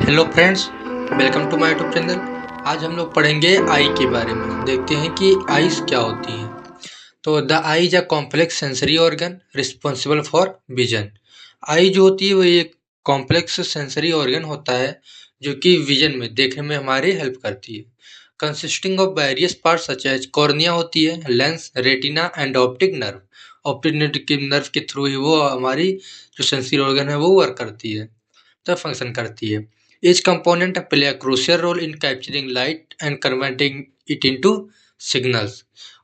Hello friends, welcome to my YouTube channel. आज हम लोग पढ़ेंगे आई के बारे में। देखते हैं कि आईज क्या होती हैं। तो the eye is a complex sensory organ responsible for vision. Eye जो होती है वो एक कॉम्प्लेक्स सेंसरी ऑर्गन होता है जो कि विजन में देखने में हमारी हेल्प करती है। Consisting of various parts such as cornea होती है, lens, retina and optic nerve. Optic nerve के थ्रू ही वो हमारी जो सेंसरी ऑर्गन है वो वर्क करती है, तो फंक्शन करती है। Each component play a crucial role in capturing light and converting it into signals।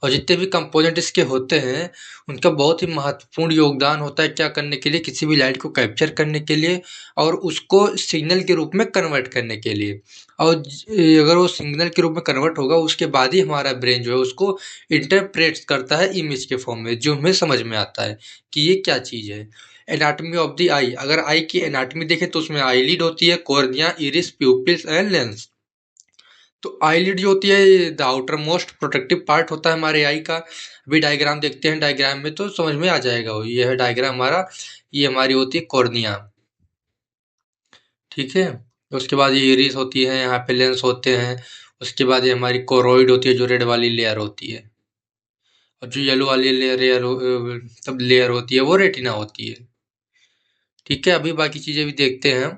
और जितने भी कंपोनेंट इसके होते हैं उनका बहुत ही महत्वपूर्ण योगदान होता है क्या करने के लिए, किसी भी लाइट को कैप्चर करने के लिए और उसको सिग्नल के रूप में कन्वर्ट करने के लिए। और अगर वो सिग्नल के रूप में कन्वर्ट होगा उसके बाद ही हमारा ब्रेन जो है उसको इंटरप्रेट करता है इमेज के फॉर्म में, जो हमें समझ में आता है कि ये क्या चीज़ है। एनाटॉमी ऑफ द आई, अगर आई की एनाटॉमी देखें तो उसमें आईलिड होती है, cornea, iris, pupils and lens. तो आईलिड जो होती है the outer most protective part होता है हमारे आई का। अभी डायग्राम देखते हैं, डायग्राम में तो समझ में आ जाएगा। वो ये है डायग्राम हमारा, ये हमारी होती है कॉर्निया, ठीक है। उसके बाद ये इरिस होती है, यहाँ पे लेंस होते हैं। उसके बाद ये हमारी कोरोइड होती है जो रेड वाली लेयर होती है, और जो येलो वाली लेयर तब लेयर होती है वो रेटिना होती है, ठीक है। अभी बाकी चीजें भी देखते हैं,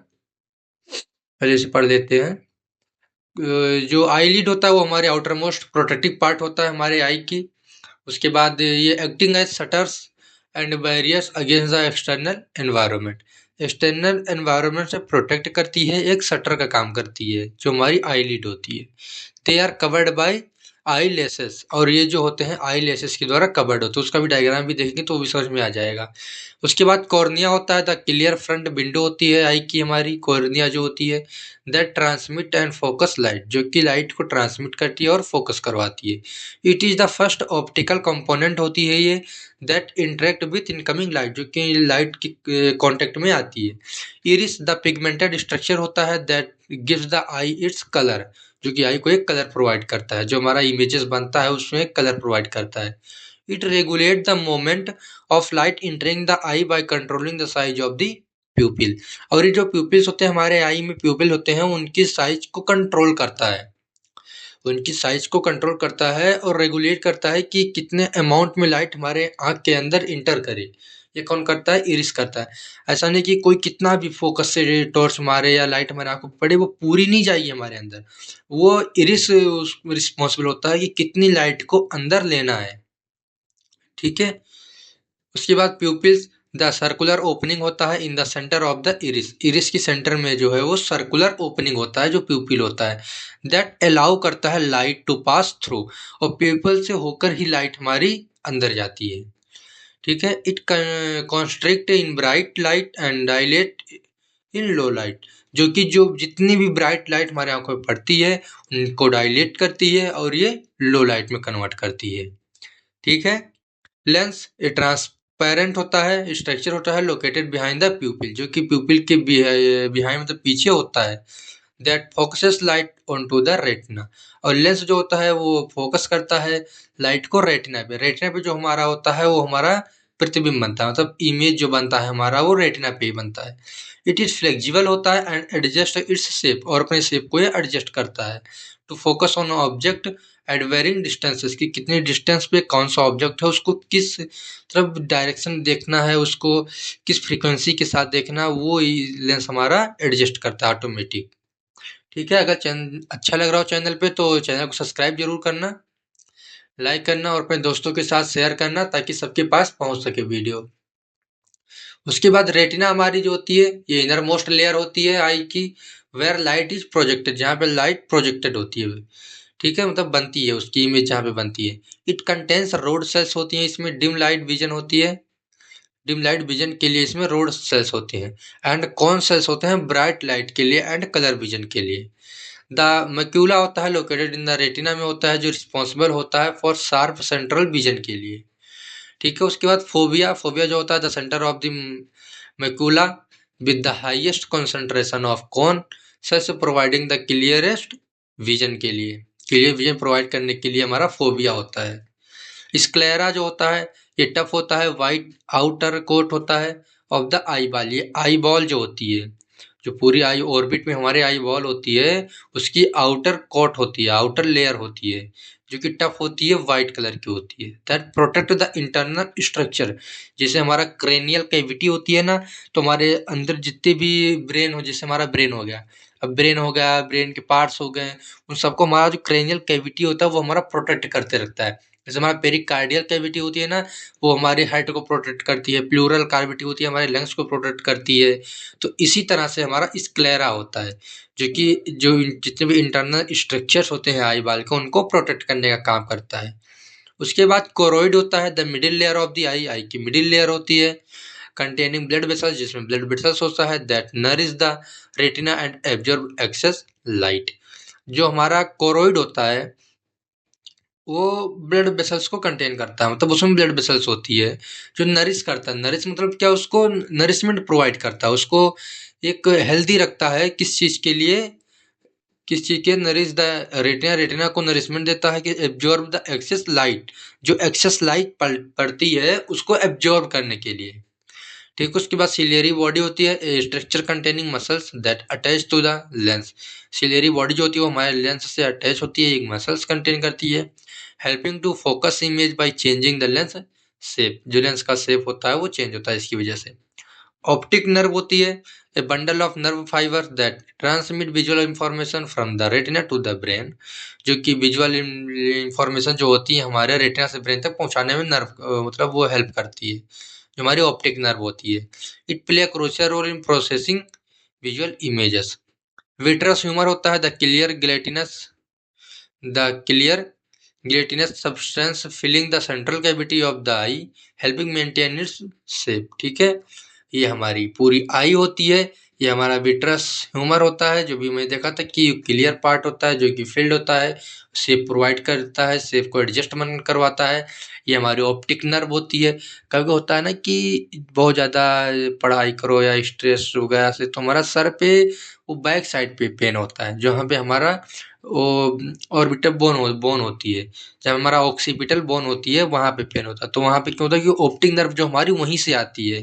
पहले से पढ़ लेते हैं। जो आईलिड होता है वो हमारे आउटर मोस्ट प्रोटेक्टिव पार्ट होता है हमारे आई की। उसके बाद ये acting as shutters and barriers against the external environment. External environment से प्रोटेक्ट करती है, एक शटर का काम करती है जो हमारी आईलिड होती है। They are covered by eyelashes, और ये जो होते हैं आई लेसेस के द्वारा कवर्ड होते हैं। उसका भी डायग्राम भी देखेंगे तो वो भी समझ में आ जाएगा। उसके बाद कॉर्निया होता है, द क्लियर फ्रंट विंडो होती है आई की, हमारी कॉर्निया जो होती है that transmit and focus light, जो कि लाइट को ट्रांसमिट करती है और फोकस करवाती है। It is the first optical component होती है ये that interact with incoming light, जो कि लाइट की कांटेक्ट में आती है। इरिस द पिगमेंटेड स्ट्रक्चर होता है that gives the I its colour, जो कि आई को एक कलर प्रोवाइड करता है। जो हमारा इमेजेस बनता है उसमें एक कलर प्रोवाइड करता है। It regulate the moment of light entering the eye by controlling the size of the pupil. और ये जो प्यूपिल्स होते हैं हमारे आई में, प्यूपिल होते हैं, उनकी साइज को कंट्रोल करता है। उनकी साइज को कंट्रोल करता है और रेगुलेट करता है कि कितने अमाउंट में लाइट हमारे आँख के अंदर इंटर करे। ये कौन करता है? इरिस करता है। ऐसा नहीं कि कोई कितना भी फोकस से टॉर्च मारे या लाइट हमारे आँखों पे पड़े वो पूरी नहीं जाएगी हमारे अंदर। वो इरिस रिस्पॉन्सिबल होता है कि कितनी लाइट को अंदर लेना है, ठीक है। उसके बाद प्यूपिल्स द सर्कुलर ओपनिंग होता है in the centre of the iris. Iris की सेंटर में जो है वो सर्कुलर ओपनिंग होता है जो प्यूपिल होता है, दैट अलाउ करता है लाइट टू पास थ्रू। और प्यूपिल से होकर ही लाइट हमारी अंदर जाती है, ठीक है। It constrict in bright light and dilate in low light, जो कि जो जितनी भी ब्राइट लाइट हमारे आंखों में पड़ती है उनको डायलेट करती है और ये लो लाइट में कन्वर्ट करती है, ठीक है। लेंस ये ट्रांसपेरेंट होता है, स्ट्रक्चर होता है लोकेटेड बिहाइंड द प्यूपिल, जो कि प्यूपिल के बिहाइंड मतलब पीछे होता है। That focuses light onto the retina. और लेंस जो होता है वो फोकस करता है लाइट को रेटिना पे। रेटिना पे जो हमारा होता है वो हमारा प्रतिबिंब बनता है, मतलब इमेज जो बनता है हमारा वो रेटिना पे ही बनता है। इट इज फ्लेक्सिबल होता है एंड एडजस्ट इट्स शेप, और अपने शेप को ये एडजस्ट करता है to focus on object at varying distances, कि कितने डिस्टेंस पे कौन सा ऑब्जेक्ट है उसको किस तरफ डायरेक्शन देखना है, उसको किस फ्रीक्वेंसी के साथ देखना है, वो लेंस हमारा एडजस्ट करता है ऑटोमेटिक, ठीक है। अगर चैनल अच्छा लग रहा हो चैनल पे तो चैनल को सब्सक्राइब जरूर करना, लाइक करना और अपने दोस्तों के साथ शेयर करना ताकि सबके पास पहुंच सके वीडियो। उसके बाद रेटिना हमारी जो होती है ये इनर मोस्ट लेयर होती है आई की, वेयर लाइट इज प्रोजेक्टेड, जहाँ पे लाइट प्रोजेक्टेड होती है, ठीक है, मतलब बनती है उसकी इमेज जहाँ पे बनती है। इट कंटेन्स रोड सेल्स होती हैं इसमें, डिम लाइट विजन होती है, डिम लाइट विजन के लिए इसमें रोड सेल्स होते हैं। एंड कौन सेल्स होते हैं? ब्राइट लाइट के लिए एंड कलर विजन के लिए। द मैक्यूला होता है लोकेटेड इन द रेटिना में होता है, जो रिस्पॉन्सिबल होता है फॉर शार्प सेंट्रल विजन के लिए, ठीक है। उसके बाद फोबिया, फोबिया जो होता है the centre of the macula with the highest concentration of cone cells providing the clearest vision के लिए, क्लियर विजन प्रोवाइड करने के लिए हमारा फोबिया होता है। स्क्लेरा जो होता है ये टफ होता है, वाइट आउटर कोट होता है ऑफ द आई बॉल, ये आई बॉल जो होती है जो पूरी आई ऑर्बिट में हमारे आई बॉल होती है, उसकी आउटर कोट होती है, आउटर लेयर होती है, जो कि टफ होती है, व्हाइट कलर की होती है, that protect the internal structure. जैसे हमारा क्रेनियल कैविटी होती है ना, तो हमारे अंदर जितने भी ब्रेन हो, जैसे हमारा ब्रेन हो गया, अब ब्रेन हो गया, ब्रेन के पार्ट्स हो गए, उन सबको हमारा जो क्रेनियल कैविटी होता है वो हमारा प्रोटेक्ट करते रखता है। जैसे हमारा पेरिकार्डियल कैविटी होती है ना, वो हमारे हार्ट को प्रोटेक्ट करती है, प्लूरल कैविटी होती है हमारे लंग्स को प्रोटेक्ट करती है। तो इसी तरह से हमारा स्क्लेरा होता है, जो कि जो जितने भी इंटरनल स्ट्रक्चर्स होते हैं आई बाल के, उनको प्रोटेक्ट करने का काम करता है। उसके बाद कोरोइड होता है, the middle layer of the eye, eye की मिडिल लेयर होती है, कंटेनिंग ब्लड वेसल्स, जिसमें ब्लड वेसल्स होता है, that nourish the retina and absorb excess light. जो हमारा कोरोइड होता है वो ब्लड वेसल्स को कंटेन करता है, मतलब उसमें ब्लड वेसल्स होती है, जो नरिश करता है। नरिश मतलब क्या, उसको नरिशमेंट प्रोवाइड करता है, उसको एक हेल्दी रखता है। किस चीज के लिए, किस चीज के, नरिश द रेटिना, रेटिना को नरिशमेंट देता है कि एब्जॉर्ब द एक्सेस लाइट, जो एक्सेस लाइट पड़ती है उसको एब्जॉर्ब करने के लिए। ठीक, उसके बाद सिलियरी बॉडी होती है, structure containing muscles that attach to the lens. Ciliary body जो होती है वो हमारे लेंस से अटैच होती है, एक मसल्स कंटेन करती है, helping to focus image by changing the lens shape. जो लेंस का शेप होता है वो चेंज होता है इसकी वजह से। ऑप्टिक नर्व होती है, a bundle of nerve fibre that transmit visual information from the retina to the brain. जो कि विजुअल इंफॉर्मेशन जो होती है हमारे रेटिना से ब्रेन तक पहुंचाने में नर्व मतलब वो हेल्प करती है, जो हमारी ऑप्टिक नर्व होती है। It play a crucial role in processing visual images. Vitreous humour होता है, the clear substance filling the central cavity of the eye, helping maintain its shape. ठीक है, ये हमारी पूरी आई होती है। ये हमारा विट्रस ह्यूमर होता है, जो भी मैं देखा था कि क्लियर पार्ट होता है, जो कि फील्ड होता है, शेप प्रोवाइड करता है, शेप को एडजस्टमेंट करवाता है। ये हमारी ऑप्टिक नर्व होती है। कभी होता है ना कि बहुत ज़्यादा पढ़ाई करो या स्ट्रेस वगैरह से तो हमारा सर पे वो बैक साइड पे पेन होता है, जहाँ पे हमारा वो ऑर्बिटल बोन होती है, जब हमारा ऑक्सीपिटल बोन होती है वहाँ पे पेन होता है। तो वहाँ पे क्या होता है कि ऑप्टिक नर्व जो हमारी वहीं से आती है,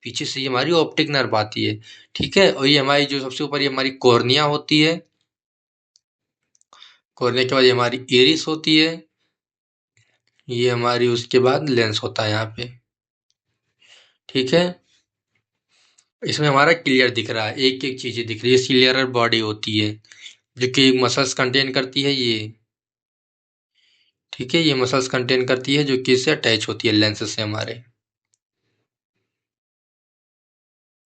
पीछे से ये हमारी ऑप्टिक नर्व आती है। ठीक है, और ये हमारी जो सबसे ऊपर ये हमारी कॉर्निया होती है, कॉर्निया के बाद ये हमारी इरिस होती है, ये हमारी उसके बाद लेंस होता है यहाँ पे। ठीक है, इसमें हमारा क्लियर दिख रहा है, एक एक चीजें दिख रही है, सिलियरर बॉडी होती है, जो कि मसल्स कंटेन करती है ये। ठीक है, ये मसल्स कंटेन करती है जो कि इससे अटैच होती है लेंस से हमारे।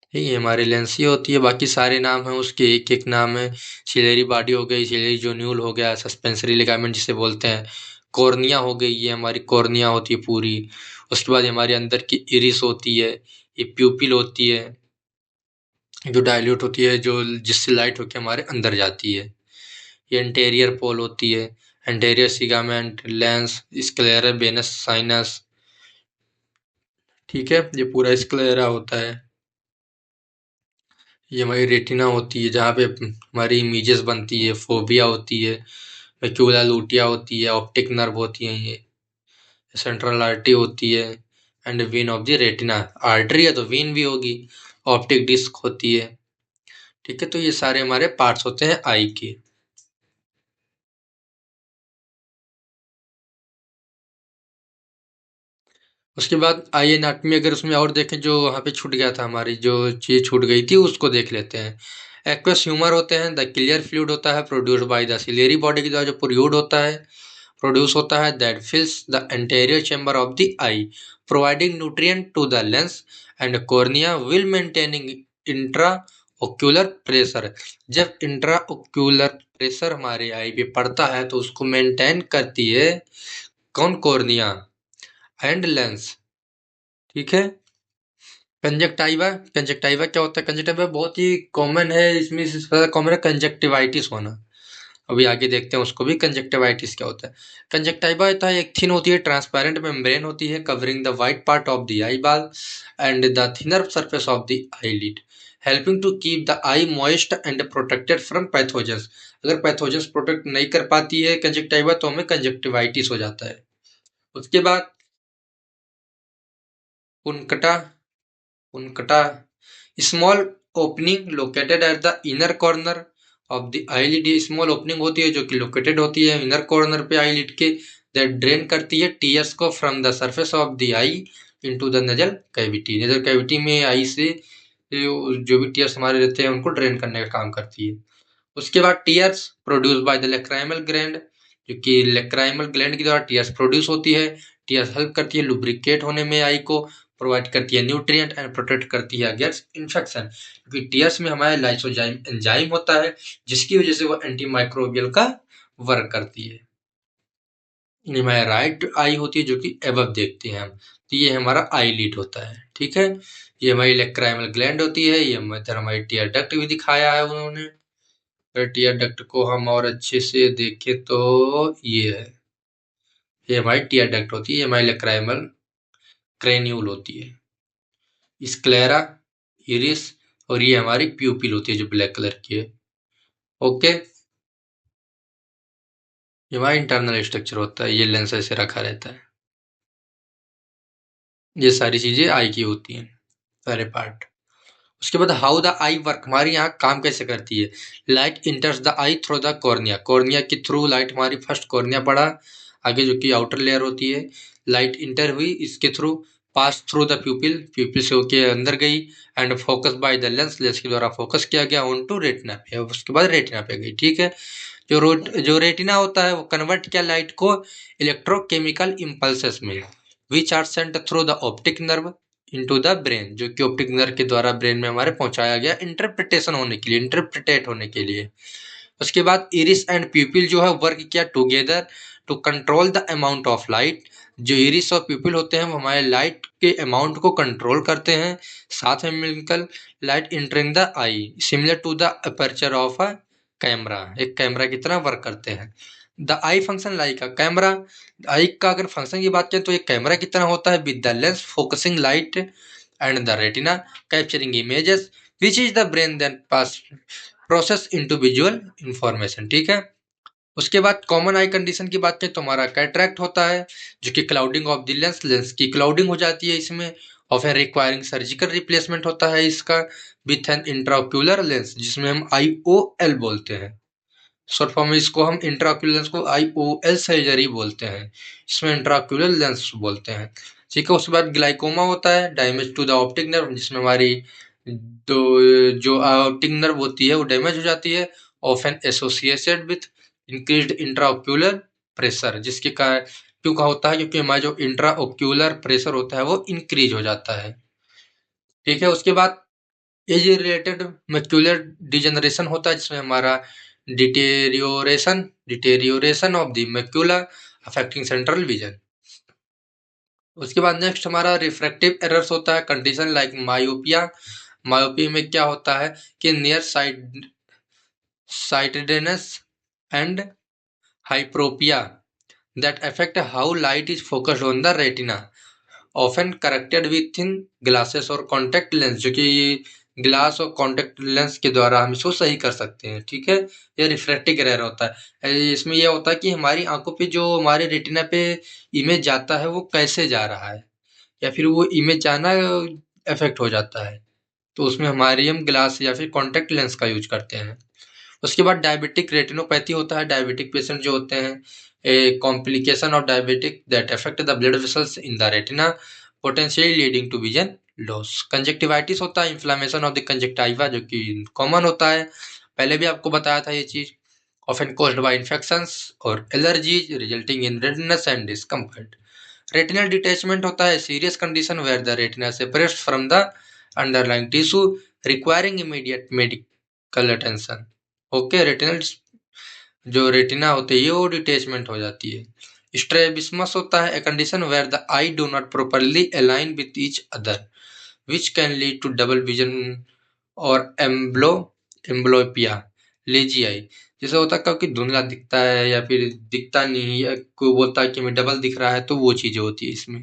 ठीक है, ये हमारे लेंस ही होती है, बाकी सारे नाम हैं उसके, एक एक नाम है। सिलेरी बॉडी हो गई, सिलेरी जोन्यूल हो गया, सस्पेंसरी लिगामेंट जिसे बोलते हैं, कॉर्निया हो गई, ये हमारी कॉर्निया होती है पूरी। उसके बाद ये हमारे अंदर की इरिस होती है, ये प्यूपिल होती है, जो डायल्यूट होती है, जो जिससे लाइट होके हमारे अंदर जाती है। ये एंटेरियर पोल होती है, anterior segment, lens, sclera, venous sinus. ठीक है, ये पूरा स्क्लेरा होता है। ये हमारी रेटिना होती है, जहाँ पे हमारी इमेजेस बनती है, फोबिया होती है, मैक्यूला लूटिया होती है, ऑप्टिक नर्व होती है, ये सेंट्रल आर्टरी होती है, and when of the retina. Artery है तो वेन भी होगी, ऑप्टिक डिस्क होती है। ठीक है, तो ये सारे हमारे पार्ट्स होते हैं आई के। उसके बाद आई एनाटमी, अगर उसमें और देखें जो वहाँ पे छूट गया था, हमारी जो चीज़ छूट गई थी उसको देख लेते हैं। एक्वस ह्यूमर होते हैं, द क्लियर फ्लूइड होता है produced by the ciliary body के द्वारा जो प्रोड्यूड होता है, प्रोड्यूस होता है, that fills the anterior chamber of the eye, providing nutrient to the lens and cornea while maintaining intraocular pressure. जब इंट्रा ओक्यूलर प्रेशर हमारे आई पे पड़ता है तो उसको मेंटेन करती है कौन, कॉर्निया एंड लेंस। ठीक है, कंजक्टाइवा, कंजक्टाइवा क्या होता है, कंजक्टाइवा बहुत ही कॉमन है, इसमें सबसे ज्यादा कॉमन है कंजक्टिवाइटिस होना। अभी आगे देखते हैं उसको भी, कंजक्टिवाइटिस क्या होता है। कंजक्टाइवा होता है, एक थिन होती है, ट्रांसपेरेंट मेम्ब्रेन होती है, covering the white part of the eyeball and the thinner surface of the eyelid, helping to keep the eye moist and protected from pathogens. अगर पैथोजेंस प्रोटेक्ट नहीं कर पाती है कंजक्टाइवा तो हमें कंजक्टिवाइटिस हो जाता है। उसके बाद puncta, puncta, small opening located at the inner corner of the eyelid, ये स्मॉल ओपनिंग होती है जो कि लोकेटेड होती है इनर कॉर्नर पे आईलिड के, दैट ड्रेन करती है टीयर्स को from the surface of the eye into the nasal cavity. Nasal cavity में आई से जो भी टीयर्स हमारे रहते हैं उनको ड्रेन करने का काम करती है। उसके बाद tears produce by the lacrimal gland, जो कि लेक्राइमल ग्लैंड के द्वारा टीयर्स प्रोड्यूस होती है। टीयर्स हेल्प करती है लुब्रिकेट होने में आई को, प्रोवाइड करती है न्यूट्रिएंट एंड प्रोटेक्ट करती है अगेंस्ट इन्फेक्शन, क्योंकि टीयर्स में हमारे लाइसोजाइम एंजाइम होता है जिसकी वजह से वो एंटी माइक्रोबियल का वर्क करती है। ये हमारी राइट आई होती है जो कि एबव देखते हैं हम, तो ये हमारा आई लीड होता है। ठीक है, ये हमारी लेक्राइमल ग्लैंड होती है। ये इधर हमारी टीयर डक्ट भी दिखाया है उन्होंने। अगर टीयर डक्ट को हम और अच्छे से देखें तो ये है, ये हमारी टीयर डक्ट होती है। ये हमारी लेक्राइमल क्रेन्यूल होती है, स्क्लेरा, इरिस, और ये हमारी प्यूपिल होती है जो ब्लैक कलर की है। ओके, ये हमारा इंटरनल स्ट्रक्चर होता है, ये लेंस ऐसे रखा रहता है। ये सारी चीजें आई की होती हैं, सारे पार्ट। उसके बाद हाउ द आई वर्क, हमारी यहाँ काम कैसे करती है। Light इंटर्स the I through the cornea, cornea के थ्रू लाइट, हमारी फर्स्ट कॉर्निया पड़ा आगे जो कि आउटर लेयर होती है, लाइट इंटर हुई इसके थ्रू, पास थ्रू द प्यूपिल, प्यूपिल से होके अंदर गई, and focus by the lens, lens के द्वारा फोकस किया गया ऑन टू रेटिना पे, उसके बाद रेटिना पे गई। ठीक है, जो रेटिना होता है वो कन्वर्ट किया लाइट को इलेक्ट्रोकेमिकल इम्पल्सेस में, which are sent through the optic nerve into the brain, जो कि ऑप्टिक नर्व के द्वारा ब्रेन में हमारे पहुंचाया गया इंटरप्रिटेशन होने के लिए, इंटरप्रिटेट होने के लिए। उसके बाद इरिस एंड प्यूपिल जो है वर्क किया together to control the amount of light, जो इरिस और प्यूपिल होते हैं वो हमारे लाइट के अमाउंट को कंट्रोल करते हैं, साथ में मिलकर light entering the eye, similar to the aperture of a camera, एक कैमरा की तरह वर्क करते हैं। The eye function like a camera, eye का अगर फंक्शन की बात करें तो एक कैमरा की तरह होता है, with the lens focusing light and the retina capturing images which is the brain then pass process into visual information. ठीक है, उसके बाद कॉमन आई कंडीशन की बात करें तो हमारा कैटरैक्ट होता है, जो कि clouding of the lens, lens की क्लाउडिंग हो जाती है इसमें, और फिर रिक्वायरिंग सर्जिकल रिप्लेसमेंट होता है इसका विथ एन इंट्राओक्यूलर लेंस, जिसमें हम IOL बोलते हैं। शॉर्ट फॉर्म में इसको हम इंट्राओक्यूलर लेंस को IOL सर्जरी बोलते हैं, इसमें इंट्राओक्यूलर लेंस बोलते हैं। ठीक है, उसके बाद ग्लाइकोमा होता है, damage to the optic nerve, जिसमें हमारी दो जो ऑप्टिक नर्व होती है वो डैमेज हो जाती है, often associated with increased intraocular pressure, जिसके कारण क्यों का होता है, क्योंकि हमारा जो इंट्राओक्यूलर प्रेशर होता है वो इंक्रीज हो जाता है। ठीक है, उसके बाद एज रिलेटेड मैक्यूलर डिजेनरेशन होता है, जिसमें हमारा deterioration of the macula affecting central vision. उसके बाद नेक्स्ट हमारा रिफ्रैक्टिव एरर्स होता है, कंडीशन लाइक मायोपिया, मायोपिया में क्या होता है कि near sightedness and hyperopia that affect how light is focused on the retina, often corrected within glasses और contact lens, जो कि ग्लास और कॉन्टेक्ट लेंस के द्वारा हम इसको सही कर सकते हैं। ठीक है, ये रिफ्रैक्टिव एरर होता है, इसमें यह होता है कि हमारी आंखों पे जो हमारे रेटिना पे इमेज जाता है वो कैसे जा रहा है, या फिर वो इमेज जाना इफेक्ट हो जाता है, तो उसमें हमारी हम ग्लास या फिर कॉन्टेक्ट लेंस का यूज करते हैं। उसके बाद डायबिटिक रेटिनोपैथी होता है, डायबिटिक पेशेंट जो होते हैं, a complication of diabetic that affect the blood vessels in the retina potentially leading to vision loss. Conjunctivitis होता है, इन्फ्लामेशन ऑफ द कंजक्टाइवा, जो कि कॉमन होता है, पहले भी आपको बताया था ये चीज, ऑफन कॉज्ड बाय इन्फेक्शंस और allergies resulting in redness and discomfort. Retinal detachment होता है, serious condition where the retina separates from the underlying tissue requiring immediate medical attention. Okay, retinal जो रेटिना होती है वो डिटैचमेंट हो जाती है। स्ट्रैबिस्मस होता है, a condition where the eye do not properly align with each other which can lead to double vision और एम्ब्लोपिया लेजी आई, जैसे होता है क्योंकि धुंधला दिखता है या फिर दिखता नहीं, या कोई बोलता है कि हमें डबल दिख रहा है, तो वो चीजें होती है इसमें।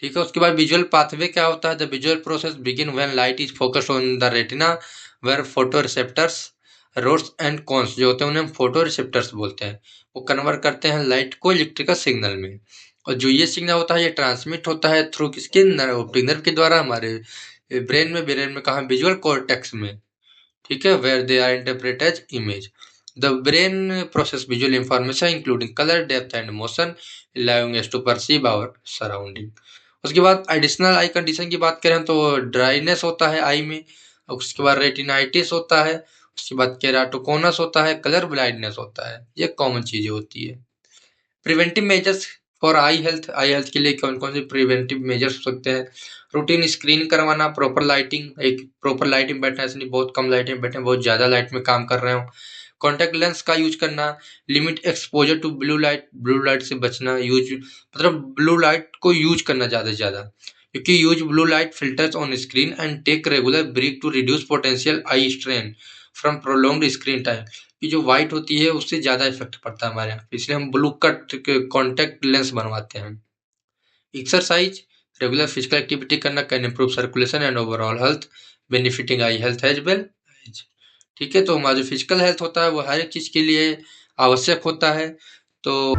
ठीक है, उसके बाद विजुअल पाथवे क्या होता है, the visual process begin when light is focused on the retina where photoreceptors rods and cones जो होते हैं उन्हें हम फोटो रिसेप्टर्स बोलते हैं, वो कन्वर्ट करते हैं लाइट को इलेक्ट्रिकल सिग्नल में, और जो ये सिग्नल होता है ये ट्रांसमिट होता है थ्रू किसके ऑप्टिक नर्व के द्वारा हमारे ब्रेन में कहाँ, विजुअल कॉर्टेक्स में, ठीक है, where they are interpret as image. The brain process visual information including colour, depth and motion, allowing us to perceive our surrounding. उसके बाद एडिशनल आई कंडीशन की बात करें तो ड्राइनेस होता है आई में, उसके बाद रेटिनाइटिस होता है, उसके बाद केराटोकोनस होता है, कलर ब्लाइंडनेस होता है। ये कॉमन चीजें होती है। Preventive measures for I health के लिए कौन कौन से प्रिवेंटिव मेजर्स हो सकते हैं? रूटीन स्क्रीन करवाना, प्रॉपर लाइटिंग, एक प्रॉपर लाइट में बैठना, ऐसे नहीं बहुत कम लाइट में बैठे, बहुत ज्यादा लाइट में काम कर रहे हो। कॉन्टेक्ट लेंस का यूज करना, limit exposure to blue light से बचना, यूज मतलब ब्लू लाइट को यूज करना ज्यादा से ज्यादा, क्योंकि use blue light filters on screen and take regular break to reduce potential eye strain from prolonged screen time. कि जो व्हाइट होती है उससे ज्यादा इफेक्ट पड़ता है हमारे यहाँ पे, इसलिए हम ब्लू कट कॉन्टेक्ट लेंस बनवाते हैं। एक्सरसाइज, रेगुलर फिजिकल एक्टिविटी करना can improve circulation and overall health, benefiting eye health as well. ठीक है, तो हमारा जो फिजिकल हेल्थ होता है वो हर एक चीज के लिए आवश्यक होता है। तो